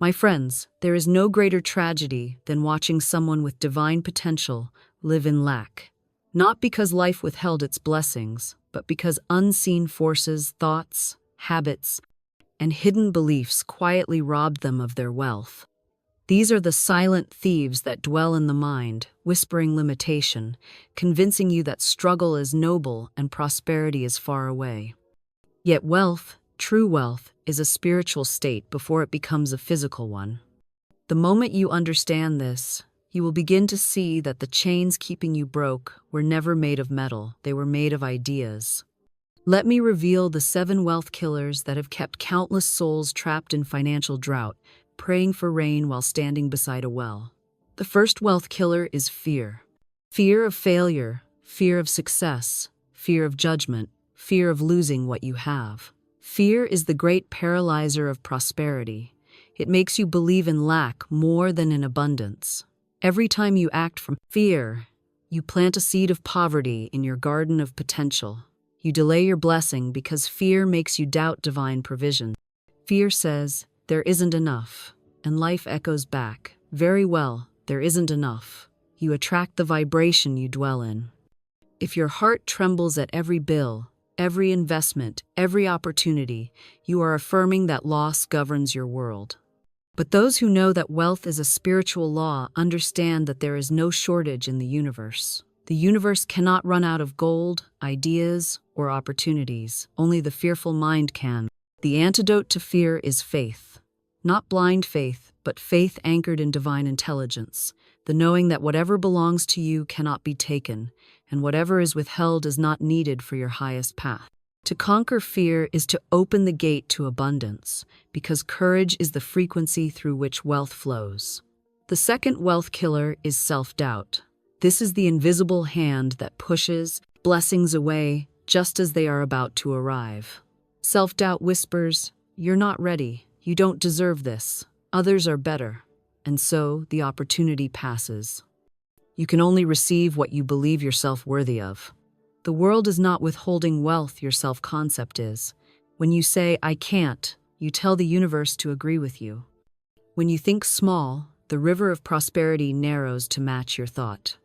My friends, there is no greater tragedy than watching someone with divine potential live in lack. Not because life withheld its blessings, but because unseen forces, thoughts, habits, and hidden beliefs quietly robbed them of their wealth. These are the silent thieves that dwell in the mind, whispering limitation, convincing you that struggle is noble and prosperity is far away. Yet wealth, true wealth, is a spiritual state before it becomes a physical one. The moment you understand this, you will begin to see that the chains keeping you broke were never made of metal, they were made of ideas. Let me reveal the 7 wealth killers that have kept countless souls trapped in financial drought, praying for rain while standing beside a well. The first wealth killer is fear. Fear of failure, fear of success, fear of judgment, fear of losing what you have. Fear is the great paralyzer of prosperity. It makes you believe in lack more than in abundance. Every time you act from fear, you plant a seed of poverty in your garden of potential. You delay your blessing because fear makes you doubt divine provision. Fear says, there isn't enough, and life echoes back, very well, there isn't enough. You attract the vibration you dwell in. If your heart trembles at every bill, every investment, every opportunity, you are affirming that loss governs your world. But those who know that wealth is a spiritual law understand that there is no shortage in the universe. The universe cannot run out of gold, ideas, or opportunities. Only the fearful mind can. The antidote to fear is faith. Not blind faith, but faith anchored in divine intelligence. The knowing that whatever belongs to you cannot be taken, and whatever is withheld is not needed for your highest path. To conquer fear is to open the gate to abundance, because courage is the frequency through which wealth flows. The second wealth killer is self-doubt. This is the invisible hand that pushes blessings away just as they are about to arrive. Self-doubt whispers, "You're not ready. You don't deserve this. Others are better." And so the opportunity passes. You can only receive what you believe yourself worthy of. The world is not withholding wealth, your self-concept is. When you say, "I can't," you tell the universe to agree with you. When you think small, the river of prosperity narrows to match your thought.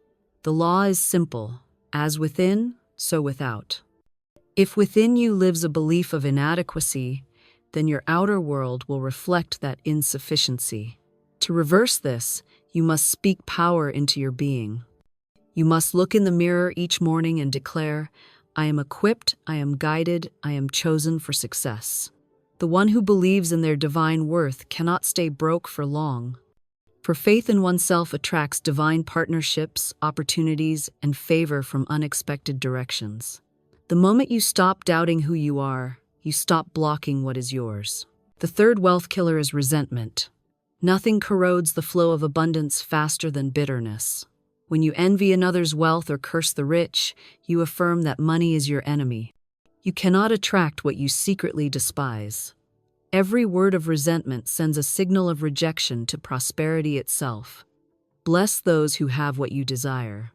The law is simple, as within, so without. If within you lives a belief of inadequacy, then your outer world will reflect that insufficiency. To reverse this, you must speak power into your being. You must look in the mirror each morning and declare, "I am equipped, I am guided, I am chosen for success." The one who believes in their divine worth cannot stay broke for long. For faith in oneself attracts divine partnerships, opportunities, and favor from unexpected directions. The moment you stop doubting who you are, you stop blocking what is yours. The third wealth killer is resentment. Nothing corrodes the flow of abundance faster than bitterness. When you envy another's wealth or curse the rich, you affirm that money is your enemy. You cannot attract what you secretly despise. Every word of resentment sends a signal of rejection to prosperity itself. Bless those who have what you desire.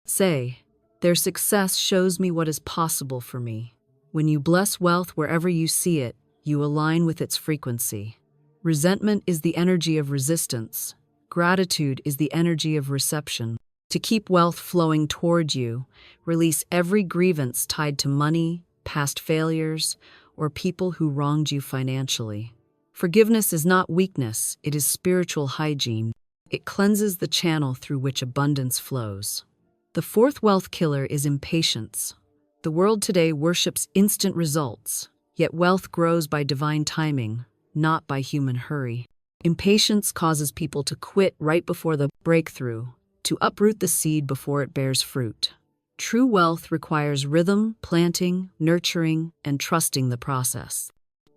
Say, "Their success shows me what is possible for me." When you bless wealth wherever you see it, you align with its frequency. Resentment is the energy of resistance. Gratitude is the energy of reception. To keep wealth flowing toward you, release every grievance tied to money, past failures, or people who wronged you financially. Forgiveness is not weakness, it is spiritual hygiene. It cleanses the channel through which abundance flows. The fourth wealth killer is impatience. The world today worships instant results, yet wealth grows by divine timing, not by human hurry. Impatience causes people to quit right before the breakthrough, to uproot the seed before it bears fruit. True wealth requires rhythm, planting, nurturing, and trusting the process.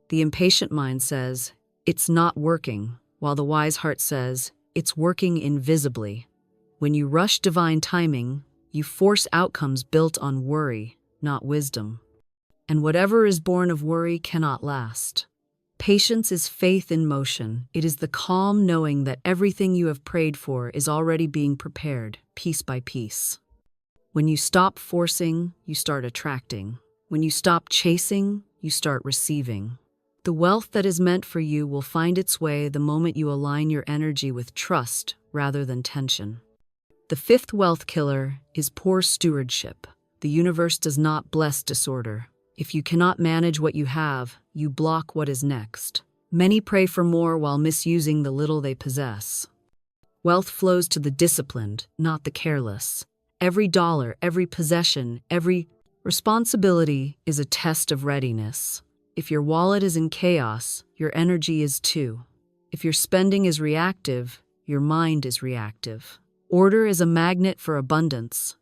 The impatient mind says, "It's not working," while the wise heart says, "It's working invisibly." When you rush divine timing, you force outcomes built on worry, not wisdom. And whatever is born of worry cannot last. Patience is faith in motion. It is the calm knowing that everything you have prayed for is already being prepared, piece by piece. When you stop forcing, you start attracting. When you stop chasing, you start receiving. The wealth that is meant for you will find its way the moment you align your energy with trust rather than tension. The fifth wealth killer is poor stewardship. The universe does not bless disorder. If you cannot manage what you have, you block what is next. Many pray for more while misusing the little they possess. Wealth flows to the disciplined, not the careless. Every dollar, every possession, every responsibility is a test of readiness. If your wallet is in chaos, your energy is too. If your spending is reactive, your mind is reactive. Order is a magnet for abundance.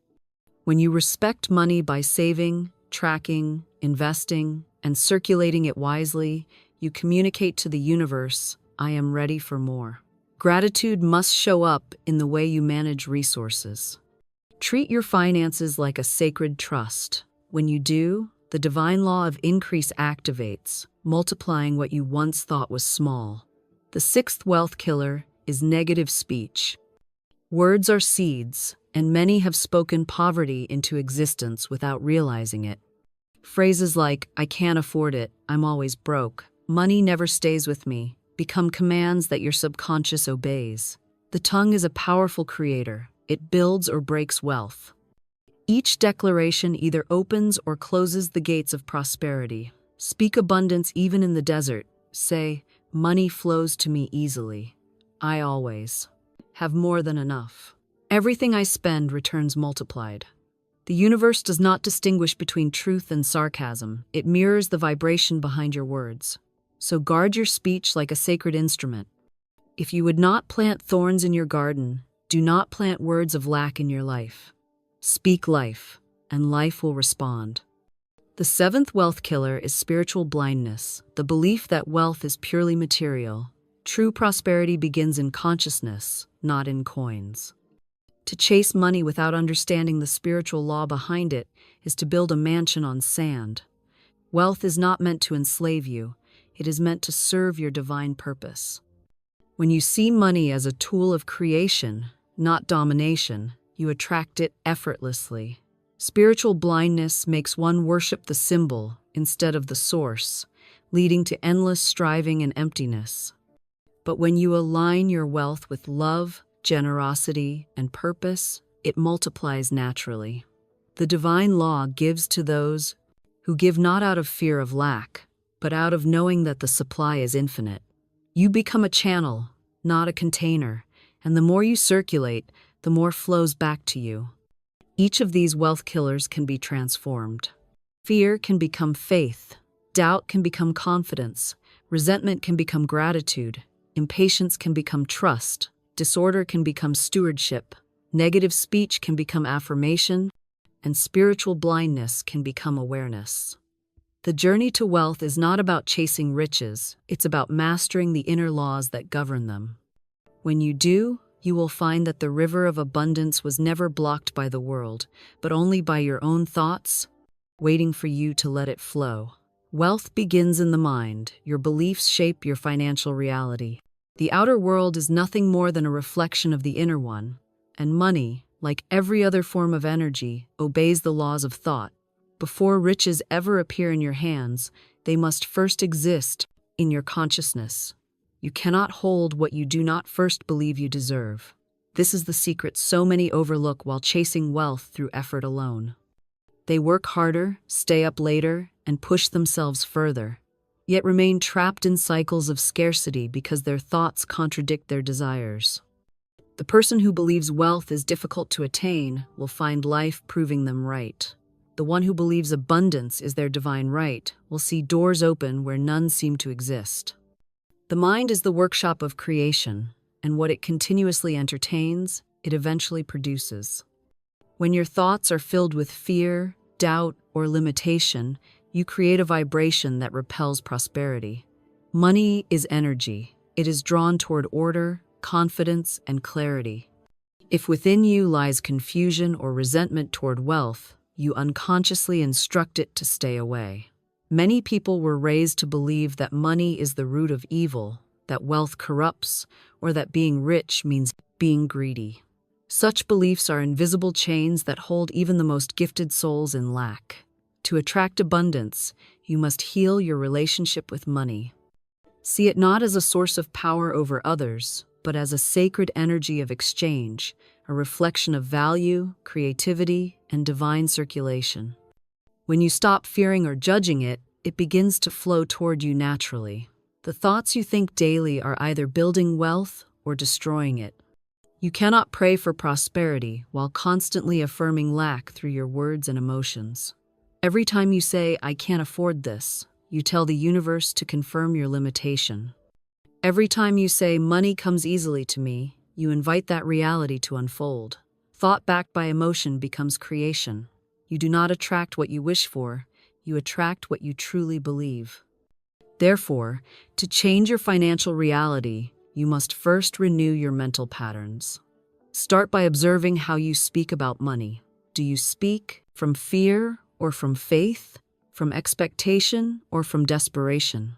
When you respect money by saving, tracking, investing, and circulating it wisely, you communicate to the universe, I am ready for more. Gratitude must show up in the way you manage resources. Treat your finances like a sacred trust. When you do, the divine law of increase activates, multiplying what you once thought was small. The sixth wealth killer is negative speech. Words are seeds, and many have spoken poverty into existence without realizing it. Phrases like, I can't afford it, I'm always broke, money never stays with me, become commands that your subconscious obeys. The tongue is a powerful creator. It builds or breaks wealth. Each declaration either opens or closes the gates of prosperity. Speak abundance even in the desert. Say, money flows to me easily. I always have more than enough. Everything I spend returns multiplied. The universe does not distinguish between truth and sarcasm. It mirrors the vibration behind your words. So guard your speech like a sacred instrument. If you would not plant thorns in your garden, do not plant words of lack in your life. Speak life, and life will respond. The seventh wealth killer is spiritual blindness, the belief that wealth is purely material. True prosperity begins in consciousness, not in coins. To chase money without understanding the spiritual law behind it is to build a mansion on sand. Wealth is not meant to enslave you. It is meant to serve your divine purpose. When you see money as a tool of creation, not domination, you attract it effortlessly. Spiritual blindness makes one worship the symbol instead of the source, leading to endless striving and emptiness. But when you align your wealth with love, generosity, and purpose, it multiplies naturally. The divine law gives to those who give not out of fear of lack, but out of knowing that the supply is infinite. You become a channel, not a container, and the more you circulate, the more flows back to you. Each of these wealth killers can be transformed. Fear can become faith. Doubt can become confidence. Resentment can become gratitude. Impatience can become trust. Disorder can become stewardship. Negative speech can become affirmation. And spiritual blindness can become awareness. The journey to wealth is not about chasing riches. It's about mastering the inner laws that govern them. When you do, you will find that the river of abundance was never blocked by the world, but only by your own thoughts, waiting for you to let it flow. Wealth begins in the mind. Your beliefs shape your financial reality. The outer world is nothing more than a reflection of the inner one, and money, like every other form of energy, obeys the laws of thought. Before riches ever appear in your hands, they must first exist in your consciousness. You cannot hold what you do not first believe you deserve. This is the secret so many overlook while chasing wealth through effort alone. They work harder, stay up later, and push themselves further, yet remain trapped in cycles of scarcity because their thoughts contradict their desires. The person who believes wealth is difficult to attain will find life proving them right. The one who believes abundance is their divine right will see doors open where none seem to exist. The mind is the workshop of creation, and what it continuously entertains, it eventually produces. When your thoughts are filled with fear, doubt, or limitation, you create a vibration that repels prosperity. Money is energy. It is drawn toward order, confidence, and clarity. If within you lies confusion or resentment toward wealth, you unconsciously instruct it to stay away. Many people were raised to believe that money is the root of evil, that wealth corrupts, or that being rich means being greedy. Such beliefs are invisible chains that hold even the most gifted souls in lack. To attract abundance, you must heal your relationship with money. See it not as a source of power over others, but as a sacred energy of exchange, a reflection of value, creativity, and divine circulation. When you stop fearing or judging it, it begins to flow toward you naturally. The thoughts you think daily are either building wealth or destroying it. You cannot pray for prosperity while constantly affirming lack through your words and emotions. Every time you say, "I can't afford this," you tell the universe to confirm your limitation. Every time you say, "Money comes easily to me," you invite that reality to unfold. Thought backed by emotion becomes creation. You do not attract what you wish for, you attract what you truly believe. Therefore, to change your financial reality, you must first renew your mental patterns. Start by observing how you speak about money. Do you speak from fear or from faith, from expectation or from desperation?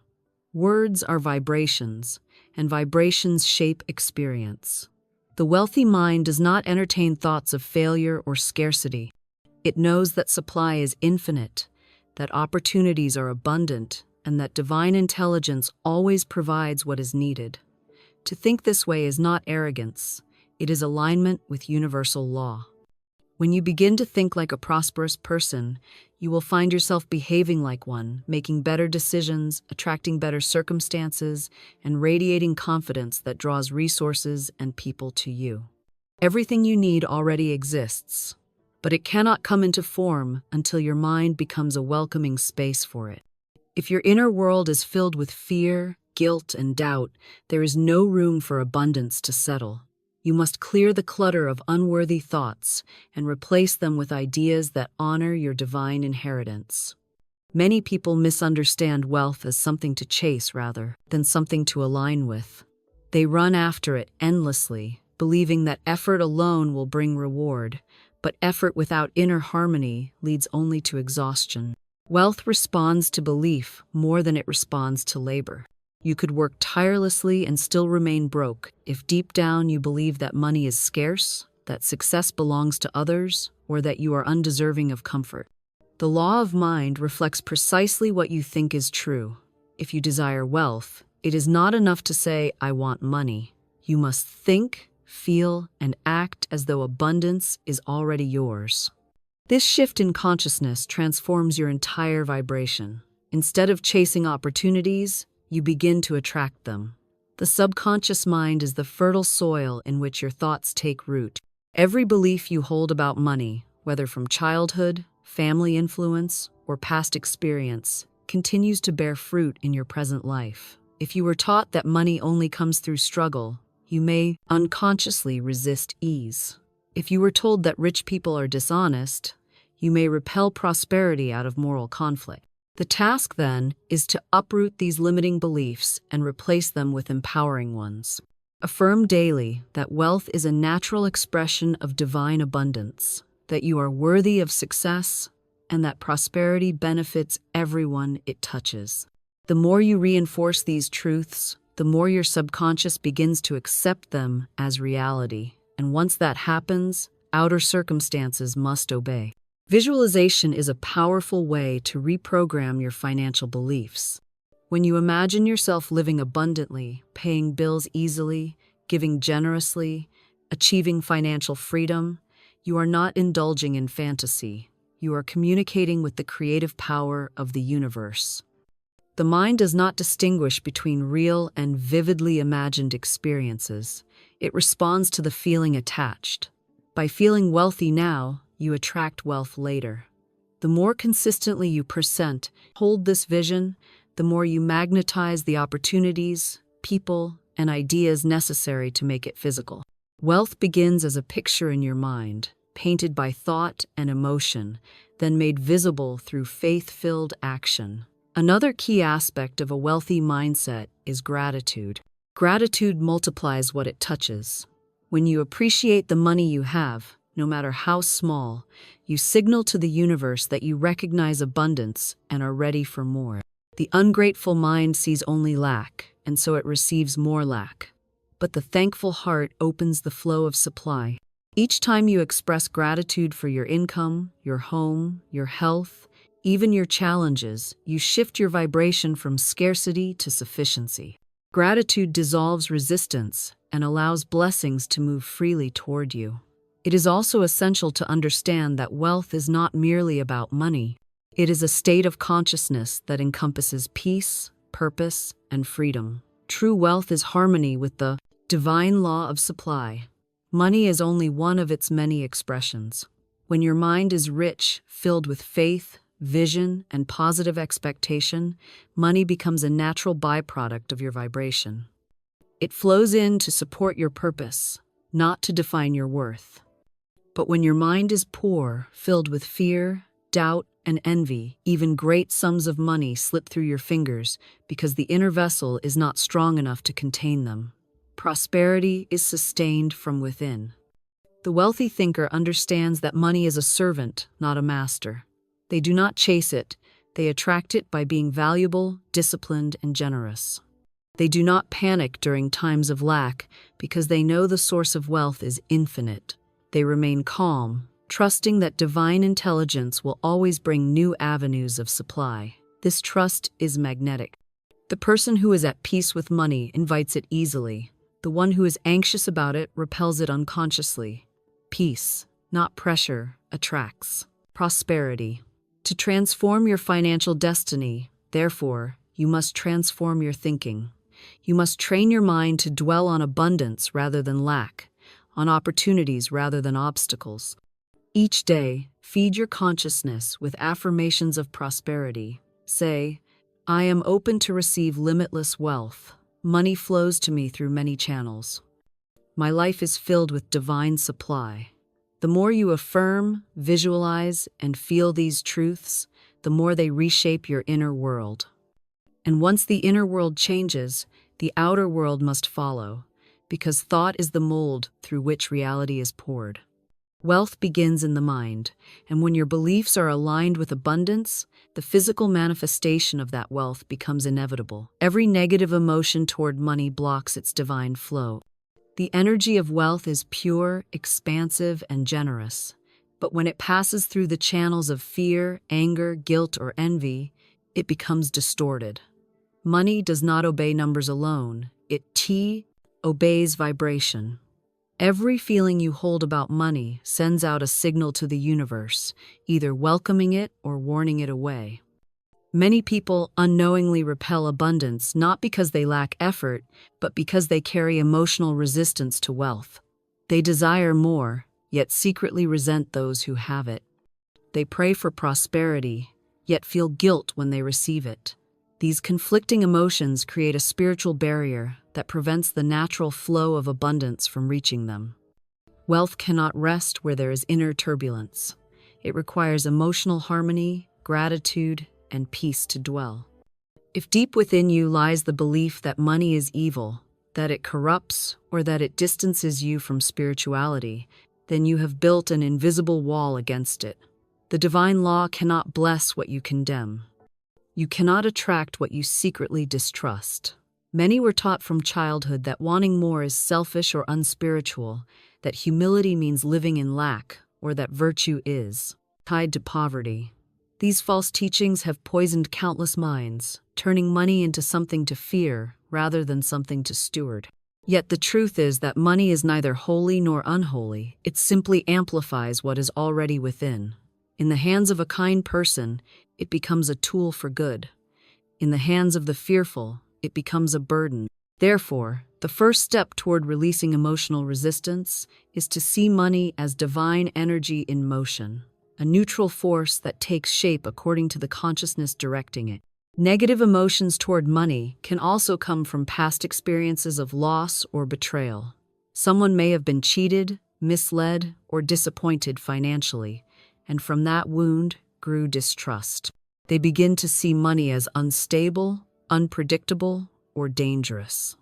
Words are vibrations, and vibrations shape experience. The wealthy mind does not entertain thoughts of failure or scarcity. It knows that supply is infinite, that opportunities are abundant, and that divine intelligence always provides what is needed. To think this way is not arrogance, it is alignment with universal law. When you begin to think like a prosperous person, you will find yourself behaving like one, making better decisions, attracting better circumstances, and radiating confidence that draws resources and people to you. Everything you need already exists, but it cannot come into form until your mind becomes a welcoming space for it. If your inner world is filled with fear, guilt, and doubt, there is no room for abundance to settle. You must clear the clutter of unworthy thoughts and replace them with ideas that honor your divine inheritance. Many people misunderstand wealth as something to chase rather than something to align with. They run after it endlessly, believing that effort alone will bring reward, but effort without inner harmony leads only to exhaustion. Wealth responds to belief more than it responds to labor. You could work tirelessly and still remain broke if deep down you believe that money is scarce, that success belongs to others, or that you are undeserving of comfort. The law of mind reflects precisely what you think is true. If you desire wealth, it is not enough to say, "I want money." You must think, feel, and act as though abundance is already yours. This shift in consciousness transforms your entire vibration. Instead of chasing opportunities, you begin to attract them. The subconscious mind is the fertile soil in which your thoughts take root. Every belief you hold about money, whether from childhood, family influence, or past experience, continues to bear fruit in your present life. If you were taught that money only comes through struggle, you may unconsciously resist ease. If you were told that rich people are dishonest, you may repel prosperity out of moral conflict. The task, then, is to uproot these limiting beliefs and replace them with empowering ones. Affirm daily that wealth is a natural expression of divine abundance, that you are worthy of success, and that prosperity benefits everyone it touches. The more you reinforce these truths, the more your subconscious begins to accept them as reality. And once that happens, outer circumstances must obey. Visualization is a powerful way to reprogram your financial beliefs. When you imagine yourself living abundantly, paying bills easily, giving generously, achieving financial freedom, you are not indulging in fantasy. You are communicating with the creative power of the universe. The mind does not distinguish between real and vividly imagined experiences. It responds to the feeling attached. By feeling wealthy now, you attract wealth later. The more consistently you hold this vision, the more you magnetize the opportunities, people, and ideas necessary to make it physical. Wealth begins as a picture in your mind, painted by thought and emotion, then made visible through faith-filled action. Another key aspect of a wealthy mindset is gratitude. Gratitude multiplies what it touches. When you appreciate the money you have, no matter how small, you signal to the universe that you recognize abundance and are ready for more. The ungrateful mind sees only lack, and so it receives more lack. But the thankful heart opens the flow of supply. Each time you express gratitude for your income, your home, your health, Even your challenges, you shift your vibration from scarcity to sufficiency. Gratitude dissolves resistance and allows blessings to move freely toward you. It is also essential to understand that wealth is not merely about money. It is a state of consciousness that encompasses peace, purpose, and freedom. True wealth is harmony with the divine law of supply. Money is only one of its many expressions. When your mind is rich, filled with faith, vision, and positive expectation, money becomes a natural byproduct of your vibration. It flows in to support your purpose, not to define your worth. But when your mind is poor, filled with fear, doubt, and envy, even great sums of money slip through your fingers because the inner vessel is not strong enough to contain them. Prosperity is sustained from within. The wealthy thinker understands that money is a servant, not a master. They do not chase it, they attract it by being valuable, disciplined, and generous. They do not panic during times of lack because they know the source of wealth is infinite. They remain calm, trusting that divine intelligence will always bring new avenues of supply. This trust is magnetic. The person who is at peace with money invites it easily. The one who is anxious about it repels it unconsciously. Peace, not pressure, attracts prosperity. To transform your financial destiny, therefore, you must transform your thinking. You must train your mind to dwell on abundance rather than lack, on opportunities rather than obstacles. Each day, feed your consciousness with affirmations of prosperity. Say, I am open to receive limitless wealth. Money flows to me through many channels. My life is filled with divine supply. The more you affirm, visualize, and feel these truths, the more they reshape your inner world. And once the inner world changes, the outer world must follow, because thought is the mold through which reality is poured. Wealth begins in the mind, and when your beliefs are aligned with abundance, the physical manifestation of that wealth becomes inevitable. Every negative emotion toward money blocks its divine flow. The energy of wealth is pure, expansive, and generous, but when it passes through the channels of fear, anger, guilt, or envy, it becomes distorted. Money does not obey numbers alone, it obeys vibration. Every feeling you hold about money sends out a signal to the universe, either welcoming it or warning it away. Many people unknowingly repel abundance not because they lack effort, but because they carry emotional resistance to wealth. They desire more, yet secretly resent those who have it. They pray for prosperity, yet feel guilt when they receive it. These conflicting emotions create a spiritual barrier that prevents the natural flow of abundance from reaching them. Wealth cannot rest where there is inner turbulence. It requires emotional harmony, gratitude, and peace to dwell. If deep within you lies the belief that money is evil, that it corrupts, or that it distances you from spirituality, then you have built an invisible wall against it. The divine law cannot bless what you condemn. You cannot attract what you secretly distrust. Many were taught from childhood that wanting more is selfish or unspiritual, that humility means living in lack, or that virtue is tied to poverty. These false teachings have poisoned countless minds, turning money into something to fear rather than something to steward. Yet the truth is that money is neither holy nor unholy, it simply amplifies what is already within. In the hands of a kind person, it becomes a tool for good. In the hands of the fearful, it becomes a burden. Therefore, the first step toward releasing emotional resistance is to see money as divine energy in motion, a neutral force that takes shape according to the consciousness directing it. Negative emotions toward money can also come from past experiences of loss or betrayal. Someone may have been cheated, misled, or disappointed financially, and from that wound grew distrust. They begin to see money as unstable, unpredictable, or dangerous.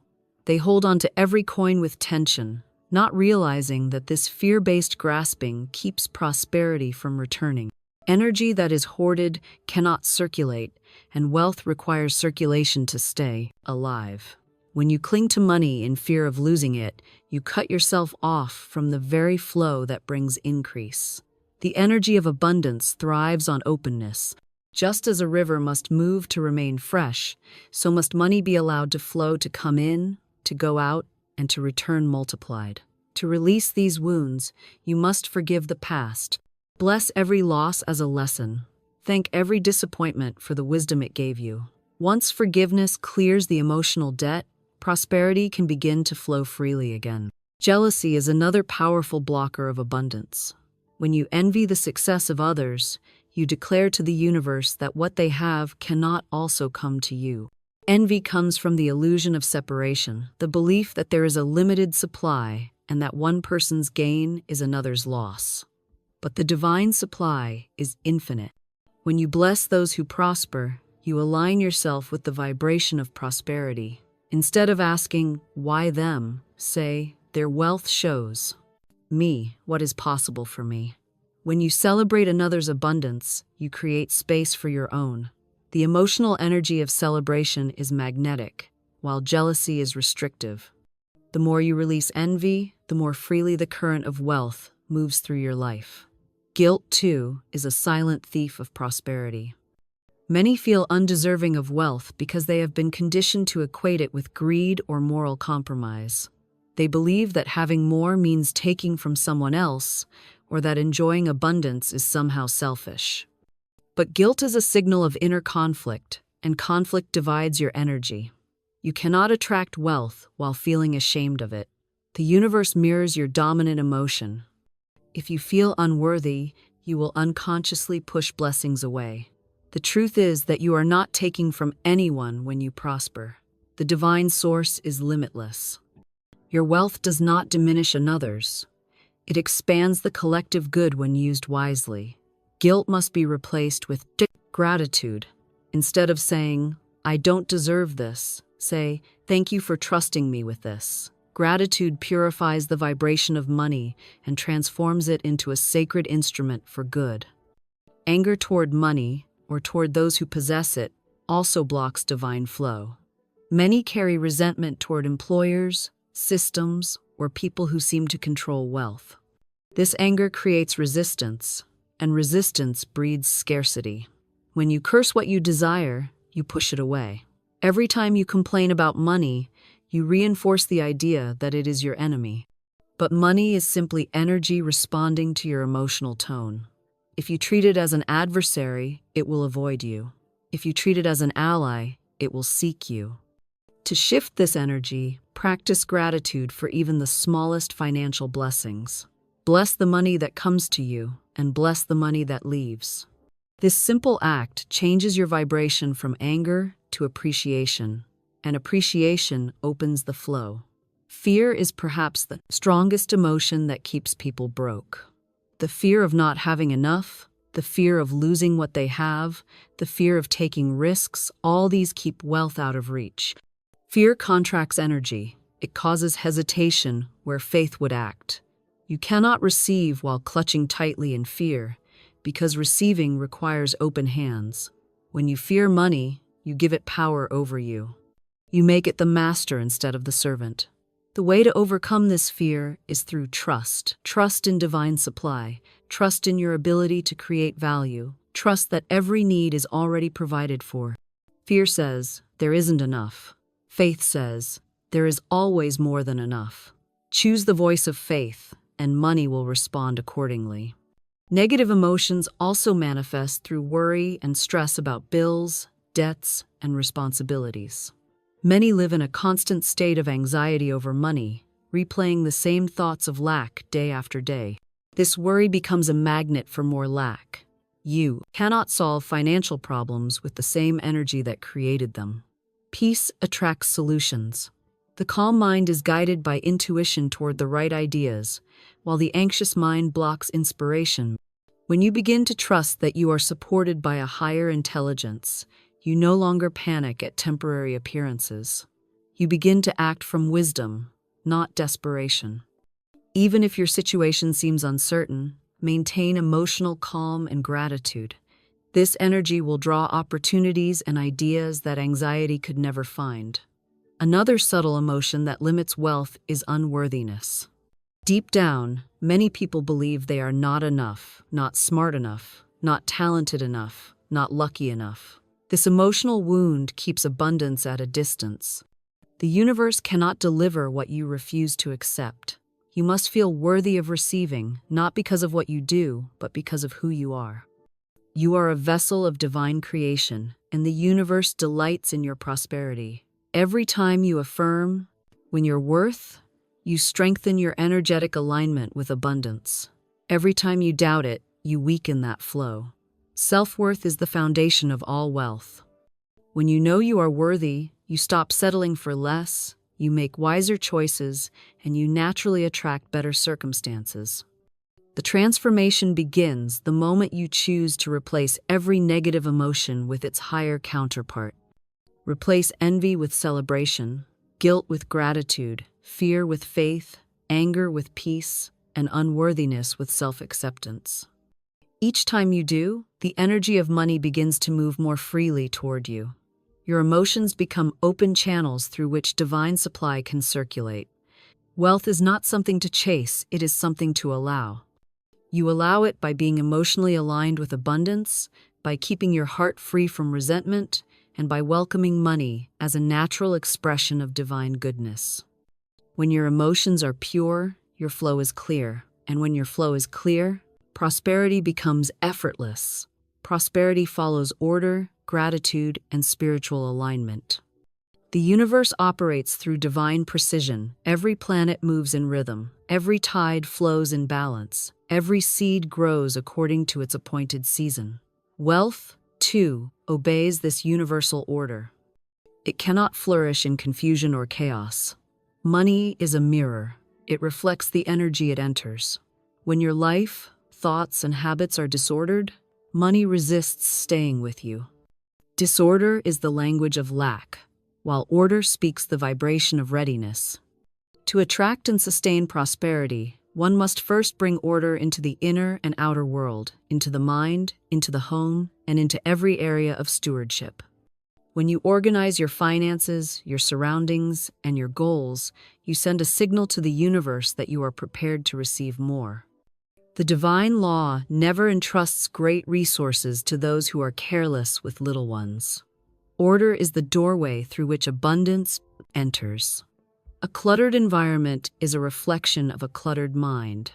They hold on to every coin with tension, not realizing that this fear-based grasping keeps prosperity from returning. Energy that is hoarded cannot circulate, and wealth requires circulation to stay alive. When you cling to money in fear of losing it, you cut yourself off from the very flow that brings increase. The energy of abundance thrives on openness. Just as a river must move to remain fresh, so must money be allowed to flow, to come in, to go out, and to return multiplied. To release these wounds, you must forgive the past. Bless every loss as a lesson. Thank every disappointment for the wisdom it gave you. Once forgiveness clears the emotional debt, prosperity can begin to flow freely again. Jealousy is another powerful blocker of abundance. When you envy the success of others, you declare to the universe that what they have cannot also come to you. Envy comes from the illusion of separation, the belief that there is a limited supply and that one person's gain is another's loss. But the divine supply is infinite. When you bless those who prosper, you align yourself with the vibration of prosperity. Instead of asking, "Why them?" say, "Their wealth shows me what is possible for me." When you celebrate another's abundance, you create space for your own. The emotional energy of celebration is magnetic, while jealousy is restrictive. The more you release envy, the more freely the current of wealth moves through your life. Guilt, too, is a silent thief of prosperity. Many feel undeserving of wealth because they have been conditioned to equate it with greed or moral compromise. They believe that having more means taking from someone else, or that enjoying abundance is somehow selfish. But guilt is a signal of inner conflict, and conflict divides your energy. You cannot attract wealth while feeling ashamed of it. The universe mirrors your dominant emotion. If you feel unworthy, you will unconsciously push blessings away. The truth is that you are not taking from anyone when you prosper. The divine source is limitless. Your wealth does not diminish another's. It expands the collective good when used wisely. Guilt must be replaced with gratitude. Instead of saying, "I don't deserve this," say, "Thank you for trusting me with this." Gratitude purifies the vibration of money and transforms it into a sacred instrument for good. Anger toward money, or toward those who possess it, also blocks divine flow. Many carry resentment toward employers, systems, or people who seem to control wealth. This anger creates resistance, and resistance breeds scarcity. When you curse what you desire, you push it away. Every time you complain about money, you reinforce the idea that it is your enemy. But money is simply energy responding to your emotional tone. If you treat it as an adversary, it will avoid you. If you treat it as an ally, it will seek you. To shift this energy, practice gratitude for even the smallest financial blessings. Bless the money that comes to you, and bless the money that leaves. This simple act changes your vibration from anger to appreciation, and appreciation opens the flow. Fear is perhaps the strongest emotion that keeps people broke. The fear of not having enough, the fear of losing what they have, the fear of taking risks, all these keep wealth out of reach. Fear contracts energy. It causes hesitation where faith would act. You cannot receive while clutching tightly in fear, because receiving requires open hands. When you fear money, you give it power over you. You make it the master instead of the servant. The way to overcome this fear is through trust. Trust in divine supply. Trust in your ability to create value. Trust that every need is already provided for. Fear says, "There isn't enough." Faith says, "There is always more than enough." Choose the voice of faith, and money will respond accordingly. Negative emotions also manifest through worry and stress about bills, debts, and responsibilities. Many live in a constant state of anxiety over money, replaying the same thoughts of lack day after day. This worry becomes a magnet for more lack. You cannot solve financial problems with the same energy that created them. Peace attracts solutions. The calm mind is guided by intuition toward the right ideas, while the anxious mind blocks inspiration. When you begin to trust that you are supported by a higher intelligence, you no longer panic at temporary appearances. You begin to act from wisdom, not desperation. Even if your situation seems uncertain, maintain emotional calm and gratitude. This energy will draw opportunities and ideas that anxiety could never find. Another subtle emotion that limits wealth is unworthiness. Deep down, many people believe they are not enough, not smart enough, not talented enough, not lucky enough. This emotional wound keeps abundance at a distance. The universe cannot deliver what you refuse to accept. You must feel worthy of receiving, not because of what you do, but because of who you are. You are a vessel of divine creation, and the universe delights in your prosperity. Every time you affirm your worth, you strengthen your energetic alignment with abundance. Every time you doubt it, you weaken that flow. Self-worth is the foundation of all wealth. When you know you are worthy, you stop settling for less, you make wiser choices, and you naturally attract better circumstances. The transformation begins the moment you choose to replace every negative emotion with its higher counterpart. Replace envy with celebration, guilt with gratitude, fear with faith, anger with peace, and unworthiness with self-acceptance. Each time you do, the energy of money begins to move more freely toward you. Your emotions become open channels through which divine supply can circulate. Wealth is not something to chase, it is something to allow. You allow it by being emotionally aligned with abundance, by keeping your heart free from resentment, and by welcoming money as a natural expression of divine goodness. When your emotions are pure, your flow is clear. And when your flow is clear, prosperity becomes effortless. Prosperity follows order, gratitude, and spiritual alignment. The universe operates through divine precision. Every planet moves in rhythm. Every tide flows in balance. Every seed grows according to its appointed season. Wealth, too, obeys this universal order. It cannot flourish in confusion or chaos. Money is a mirror. It reflects the energy it enters. When your life, thoughts, and habits are disordered, money resists staying with you. Disorder is the language of lack, while order speaks the vibration of readiness. To attract and sustain prosperity, one must first bring order into the inner and outer world, into the mind, into the home, and into every area of stewardship. When you organize your finances, your surroundings, and your goals, you send a signal to the universe that you are prepared to receive more. The divine law never entrusts great resources to those who are careless with little ones. Order is the doorway through which abundance enters. A cluttered environment is a reflection of a cluttered mind.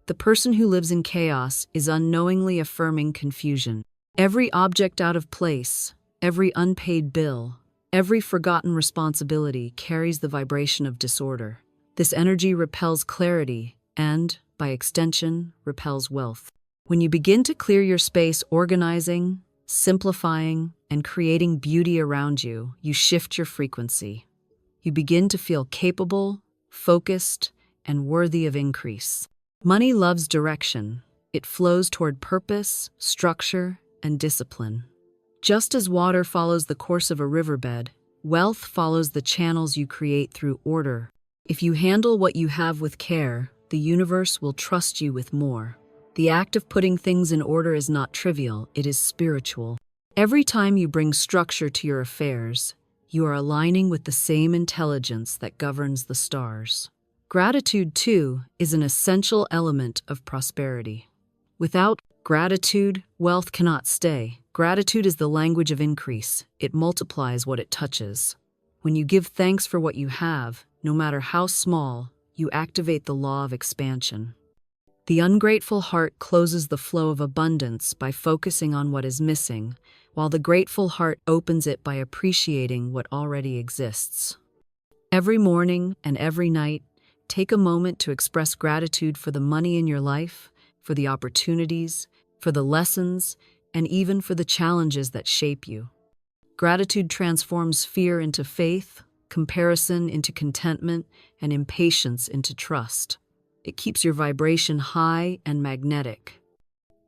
The person who lives in chaos is unknowingly affirming confusion. Every object out of place, every unpaid bill, every forgotten responsibility carries the vibration of disorder. This energy repels clarity and, by extension, repels wealth. When you begin to clear your space organizing, simplifying, and creating beauty around you, you shift your frequency. You begin to feel capable, focused, and worthy of increase. Money loves direction. It flows toward purpose, structure, and discipline. Just as water follows the course of a riverbed, wealth follows the channels you create through order. If you handle what you have with care, the universe will trust you with more. The act of putting things in order is not trivial, it is spiritual. Every time you bring structure to your affairs, you are aligning with the same intelligence that governs the stars. Gratitude, too, is an essential element of prosperity. Without gratitude, wealth cannot stay. Gratitude is the language of increase. It multiplies what it touches. When you give thanks for what you have, no matter how small, you activate the law of expansion. The ungrateful heart closes the flow of abundance by focusing on what is missing, while the grateful heart opens it by appreciating what already exists. Every morning and every night, take a moment to express gratitude for the money in your life, for the opportunities, for the lessons, and even for the challenges that shape you. Gratitude transforms fear into faith, comparison into contentment, and impatience into trust. It keeps your vibration high and magnetic.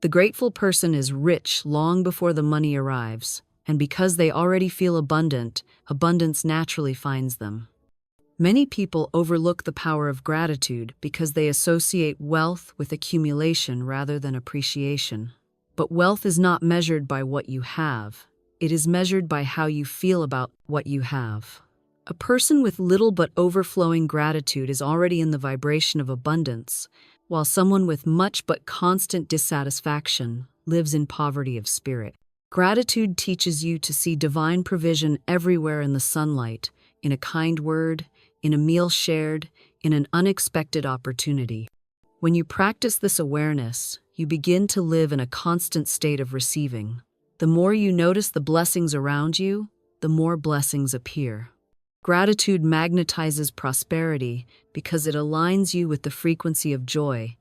The grateful person is rich long before the money arrives, and because they already feel abundant, abundance naturally finds them. Many people overlook the power of gratitude because they associate wealth with accumulation rather than appreciation. But wealth is not measured by what you have. It is measured by how you feel about what you have. A person with little but overflowing gratitude is already in the vibration of abundance, while someone with much but constant dissatisfaction lives in poverty of spirit. Gratitude teaches you to see divine provision everywhere in the sunlight, in a kind word, in a meal shared, in an unexpected opportunity. When you practice this awareness, you begin to live in a constant state of receiving. The more you notice the blessings around you, the more blessings appear. Gratitude magnetizes prosperity because it aligns you with the frequency of joy,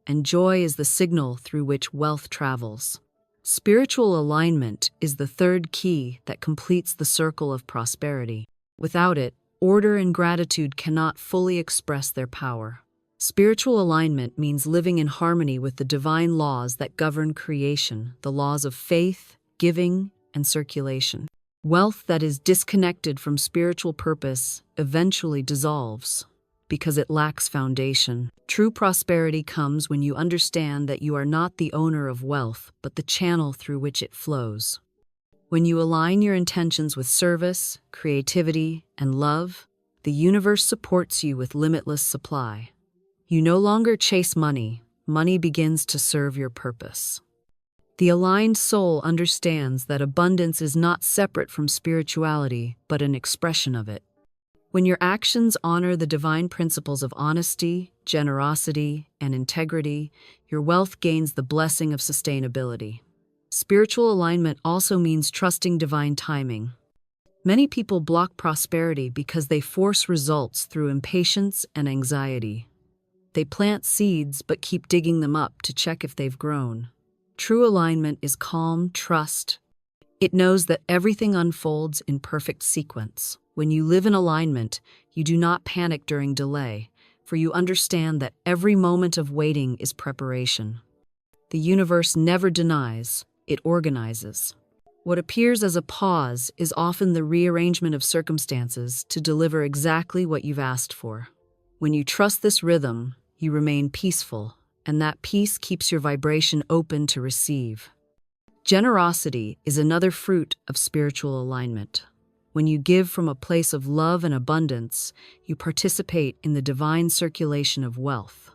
and joy is the signal through which wealth travels. Spiritual alignment is the third key that completes the circle of prosperity. Without it, order and gratitude cannot fully express their power. Spiritual alignment means living in harmony with the divine laws that govern creation, the laws of faith, giving, and circulation. Wealth that is disconnected from spiritual purpose eventually dissolves because it lacks foundation. True prosperity comes when you understand that you are not the owner of wealth, but the channel through which it flows. When you align your intentions with service, creativity, and love, the universe supports you with limitless supply. You no longer chase money, money begins to serve your purpose. The aligned soul understands that abundance is not separate from spirituality, but an expression of it. When your actions honor the divine principles of honesty, generosity, and integrity, your wealth gains the blessing of sustainability. Spiritual alignment also means trusting divine timing. Many people block prosperity because they force results through impatience and anxiety. They plant seeds but keep digging them up to check if they've grown. True alignment is calm trust. It knows that everything unfolds in perfect sequence. When you live in alignment, you do not panic during delay, for you understand that every moment of waiting is preparation. The universe never denies, it organizes. What appears as a pause is often the rearrangement of circumstances to deliver exactly what you've asked for. When you trust this rhythm, you remain peaceful, and that peace keeps your vibration open to receive. Generosity is another fruit of spiritual alignment. When you give from a place of love and abundance, you participate in the divine circulation of wealth.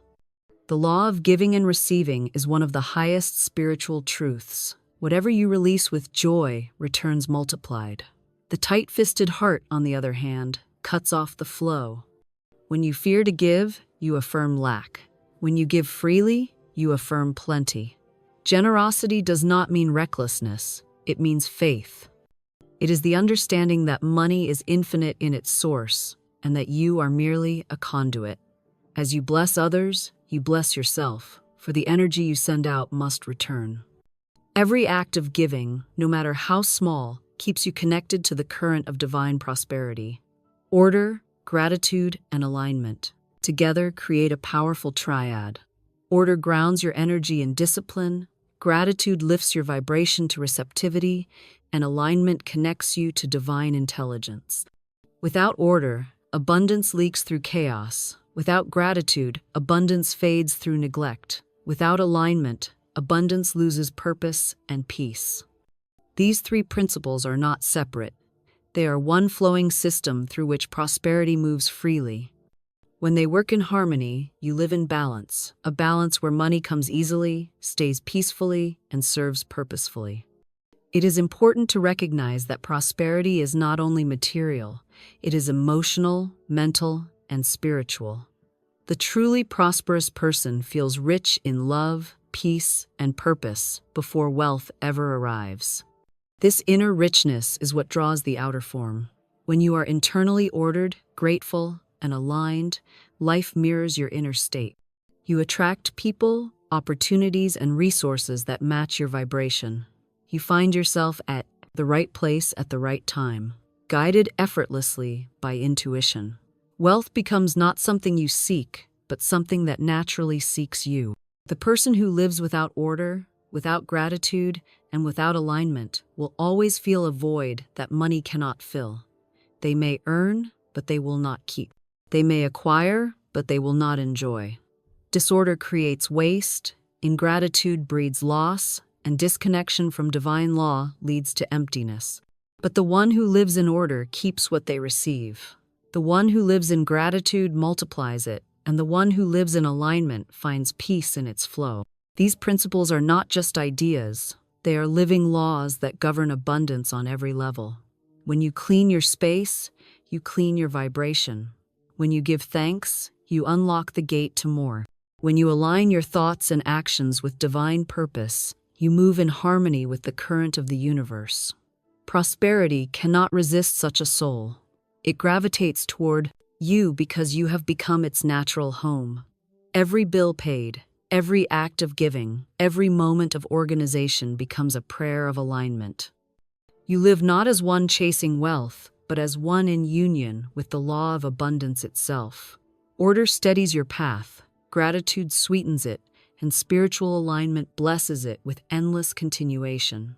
The law of giving and receiving is one of the highest spiritual truths. Whatever you release with joy returns multiplied. The tight-fisted heart, on the other hand, cuts off the flow. When you fear to give, you affirm lack. When you give freely, you affirm plenty. Generosity does not mean recklessness, it means faith. It is the understanding that money is infinite in its source, and that you are merely a conduit. As you bless others, you bless yourself, for the energy you send out must return. Every act of giving, no matter how small, keeps you connected to the current of divine prosperity. Order, gratitude, and alignment together create a powerful triad. Order grounds your energy in discipline, gratitude lifts your vibration to receptivity, and alignment connects you to divine intelligence. Without order, abundance leaks through chaos. Without gratitude, abundance fades through neglect. Without alignment, abundance loses purpose and peace. These three principles are not separate. They are one flowing system through which prosperity moves freely. When they work in harmony, you live in balance, a balance where money comes easily, stays peacefully, and serves purposefully. It is important to recognize that prosperity is not only material, it is emotional, mental, and spiritual. The truly prosperous person feels rich in love, peace, and purpose before wealth ever arrives. This inner richness is what draws the outer form. When you are internally ordered, grateful, and aligned, life mirrors your inner state. You attract people, opportunities, and resources that match your vibration. You find yourself at the right place at the right time, guided effortlessly by intuition. Wealth becomes not something you seek, but something that naturally seeks you. The person who lives without order, without gratitude, and without alignment will always feel a void that money cannot fill. They may earn, but they will not keep. They may acquire, but they will not enjoy. Disorder creates waste, ingratitude breeds loss, and disconnection from divine law leads to emptiness. But the one who lives in order keeps what they receive. The one who lives in gratitude multiplies it, and the one who lives in alignment finds peace in its flow. These principles are not just ideas, They are living laws that govern abundance on every level. When you clean your space, you clean your vibration. When you give thanks, you unlock the gate to more. When you align your thoughts and actions with divine purpose, you move in harmony with the current of the universe. Prosperity cannot resist such a soul. It gravitates toward you because you have become its natural home. Every bill paid, every act of giving, every moment of organization becomes a prayer of alignment. You live not as one chasing wealth, but as one in union with the law of abundance itself. Order steadies your path, gratitude sweetens it, and spiritual alignment blesses it with endless continuation.